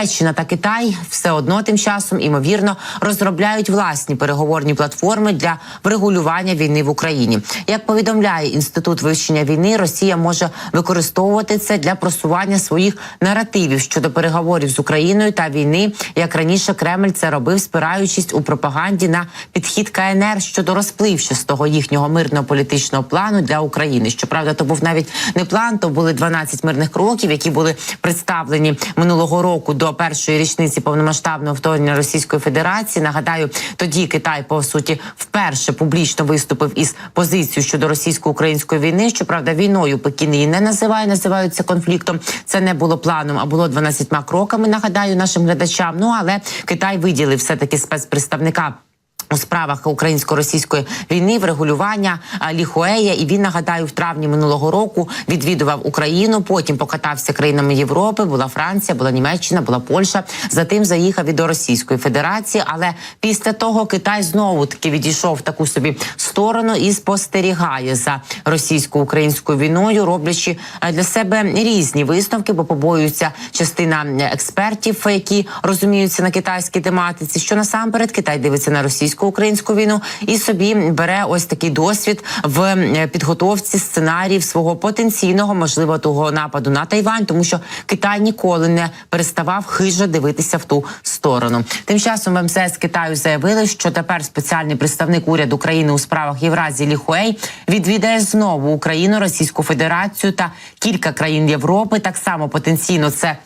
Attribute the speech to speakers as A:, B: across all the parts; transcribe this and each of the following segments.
A: Туреччина та Китай все одно тим часом, імовірно, розробляють власні переговорні платформи для врегулювання війни в Україні. Як повідомляє Інститут вивчення війни, Росія може використовувати це для просування своїх наративів щодо переговорів з Україною та війни, як раніше Кремль це робив, спираючись у пропаганді на підхід КНР щодо розпливчастого їхнього мирного політичного плану для України. Щоправда, то був навіть не план, то були 12 мирних кроків, які були представлені минулого року до першої річниці повномасштабного вторгнення Російської Федерації. Нагадаю, тоді Китай, по суті, вперше публічно виступив із позицією щодо російсько-української війни. Щоправда, війною Пекін її не називає, називають це конфліктом. Це не було планом, а було 12 кроками, нагадаю нашим глядачам. Ну, але Китай виділив все-таки спецпредставника у справах українсько-російської війни, врегулювання Лі Хуея, і він, нагадаю, в травні минулого року відвідував Україну, потім покатався країнами Європи, була Франція, була Німеччина, була Польща, затим заїхав і до Російської Федерації, але після того Китай знову-таки відійшов в таку собі сторону і спостерігає за російсько-українською війною, роблячи для себе різні висновки, бо побоюються частина експертів, які розуміються на китайській тематиці, що насамперед Китай дивиться на російську українську війну і собі бере ось такий досвід в підготовці сценаріїв свого потенційного, можливо, того нападу на Тайвань, тому що Китай ніколи не переставав хижо дивитися в ту сторону. Тим часом в МЗС Китаю заявили, що тепер спеціальний представник уряду України у справах Євразії Лі Хуей відвідає знову Україну, Російську Федерацію та кілька країн Європи. Так само потенційно це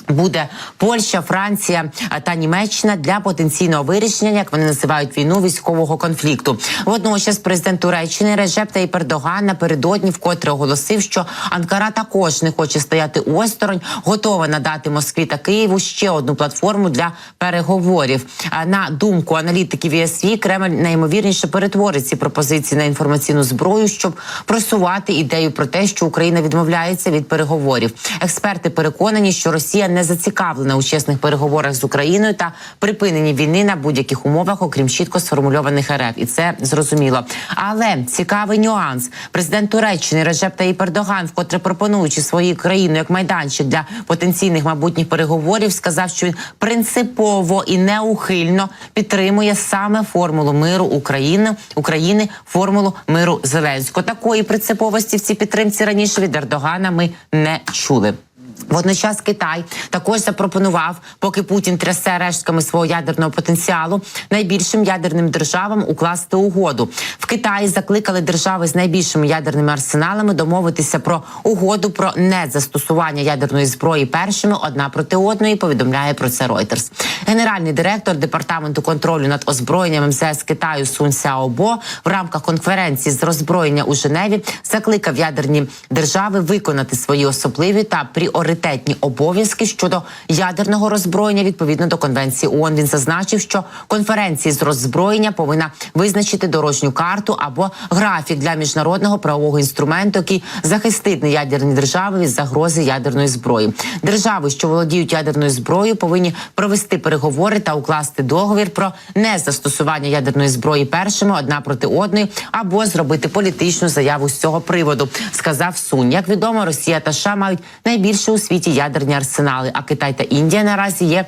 A: буде Польща, Франція та Німеччина для потенційного вирішення, як вони називають війну, військового конфлікту. Водночас президент Туреччини Реджеп Таїп Ердоган напередодні вкотре оголосив, що Анкара також не хоче стояти осторонь, готова надати Москві та Києву ще одну платформу для переговорів. На думку аналітиків ЄСВ, Кремль найімовірніше перетворить ці пропозиції на інформаційну зброю, щоб просувати ідею про те, що Україна відмовляється від переговорів. Експерти переконані, що Росія не зацікавлена у чесних переговорах з Україною та припиненні війни на будь-яких умовах, окрім чітко сформульованих РФ. І це зрозуміло. Але цікавий нюанс. Президент Туреччини Реджеп Таїп Ердоган, вкотре пропонуючи свою країну як майданчик для потенційних майбутніх переговорів, сказав, що він принципово і неухильно підтримує саме формулу миру України, формулу миру Зеленського. Такої принциповості в цій підтримці раніше від Ердогана ми не чули. Водночас Китай також запропонував, поки Путін трясе рештками свого ядерного потенціалу, найбільшим ядерним державам укласти угоду. В Китаї закликали держави з найбільшими ядерними арсеналами домовитися про угоду про незастосування ядерної зброї першими одна проти одної, повідомляє про це Reuters. Генеральний директор Департаменту контролю над озброєнням МЗС Китаю Сун Сяобо в рамках конференції з роззброєння у Женеві закликав ядерні держави виконати свої особливі та пріоритетні обов'язки щодо ядерного роззброєння відповідно до Конвенції ООН. Він зазначив, що конференція з роззброєння повинна визначити дорожню карту або графік для міжнародного правового інструменту, який захистить неядерні держави від загрози ядерної зброї. Держави, що володіють ядерною зброєю, повинні провести переговори та укласти договір про незастосування ядерної зброї першими одна проти одної або зробити політичну заяву з цього приводу, сказав Сунь. Як відомо, Росія та США мають найбільше у світі ядерні арсенали, а Китай та Індія наразі є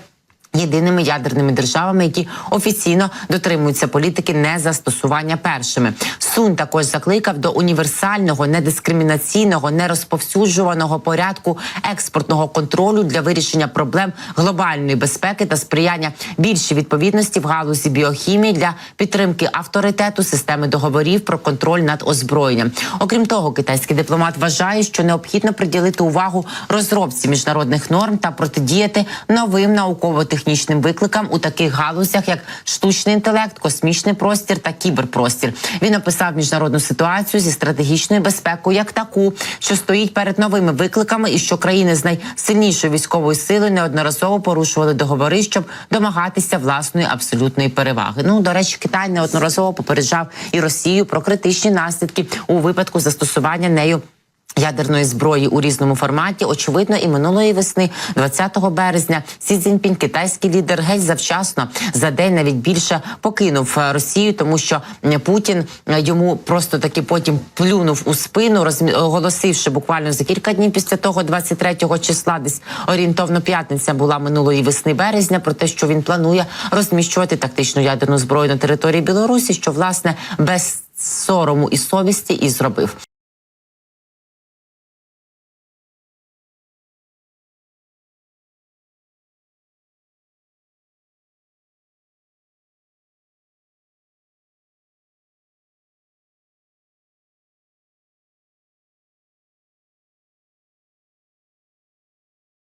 A: єдиними ядерними державами, які офіційно дотримуються політики незастосування першими. Сунь також закликав до універсального, недискримінаційного, нерозповсюджуваного порядку експортного контролю для вирішення проблем глобальної безпеки та сприяння більшій відповідності в галузі біохімії для підтримки авторитету системи договорів про контроль над озброєнням. Окрім того, китайський дипломат вважає, що необхідно приділити увагу розробці міжнародних норм та протидіяти новим науково-технічним викликам у таких галузях, як штучний інтелект, космічний простір та кіберпростір. Він описав міжнародну ситуацію зі стратегічною безпекою як таку, що стоїть перед новими викликами і що країни з найсильнішою військовою силою неодноразово порушували договори, щоб домагатися власної абсолютної переваги. Ну, до речі, Китай неодноразово попереджав і Росію про критичні наслідки у випадку застосування нею ядерної зброї у різному форматі. Очевидно, і минулої весни, 20 березня, Сі Цзіньпінь, китайський лідер, геть завчасно, за день навіть більше, покинув Росію, тому що Путін йому просто таки потім плюнув у спину, оголосивши буквально за кілька днів після того, 23 числа, десь орієнтовно п'ятниця була минулої весни березня, про те, що він планує розміщувати тактичну ядерну зброю на території Білорусі, що, власне, без сорому і совісті і зробив.